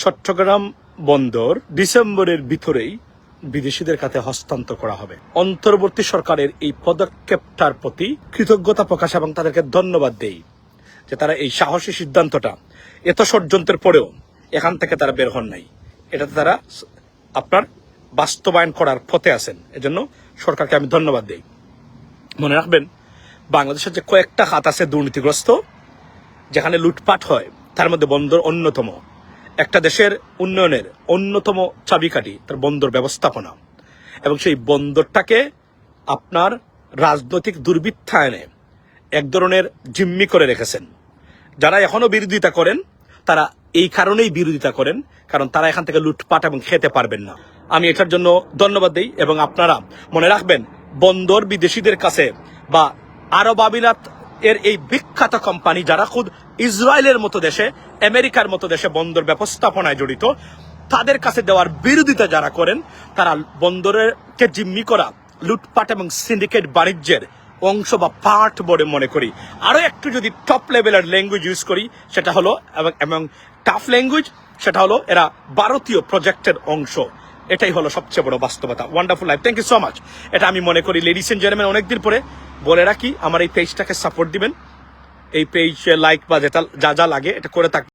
চট্টগ্রাম বন্দর ডিসেম্বরের ভিতরেই বিদেশিদের কাছে হস্তান্তর করা হবে। অন্তর্বর্তী সরকারের এই পদক্ষেপটার প্রতি কৃতজ্ঞতা প্রকাশ এবং তাদেরকে ধন্যবাদ দেই যে তারা এই সাহসী সিদ্ধান্তটা এত ষড়যন্ত্রের পরেও এখান থেকে তারা বের হন নাই, এটাতে তারা আপনার বাস্তবায়ন করার পথে আছেন। এজন্য সরকারকে আমি ধন্যবাদ দেই। মনে রাখবেন, বাংলাদেশের যে কয়েকটা খাত আছে দুর্নীতিগ্রস্ত, যেখানে লুটপাট হয়, তার মধ্যে বন্দর অন্যতম। একটা দেশের উন্নয়নের অন্যতম চাবিকাঠি তার বন্দর ব্যবস্থাপনা, এবং সেই বন্দরটাকে আপনার রাজনৈতিক দুর্বৃত্তায়নে এক ধরনের জিম্মি করে রেখেছেন। যারা এখনো বিরোধিতা করেন তারা এই কারণেই বিরোধিতা করেন, কারণ তারা এখান থেকে লুটপাট এবং খেতে পারবেন না। আমি এটার জন্য ধন্যবাদ দিই। এবং আপনারা মনে রাখবেন, বন্দর বিদেশিদের কাছে বা আরব আমিরাত এর এই বিখ্যাত কোম্পানি যারা খুদ ইসরায়েলের মতো দেশে, আমেরিকার মতো দেশে বন্দর ব্যবস্থাপনায় জড়িত, তাদের কাছে দেওয়ার বিরোধিতা যারা করেন, তারা বন্দরেরকে জিম্মি করা লুটপাট এবং সিন্ডিকেট বাণিজ্যের অংশ বা পার্ট বলে মনে করি। আরো একটু যদি টপ লেভেলের ল্যাঙ্গুয়েজ ইউজ করি, সেটা হলো এবং টাফ ল্যাঙ্গুয়েজ, সেটা হলো এরা ভারতীয় প্রজেক্টের অংশ। এটাই হলো সবচেয়ে বড় বাস্তবতা। Wonderful life, thank you so much. এটা আমি মনে করি লেডিস এন্ড জেন্টলম্যান, অনেকদিন পরে বলে রাখি, আমার এই পেজটাকে সাপোর্ট দিবেন। এই পেজ লাইক বা যেটা যা যা লাগে এটা করে থাকবেন।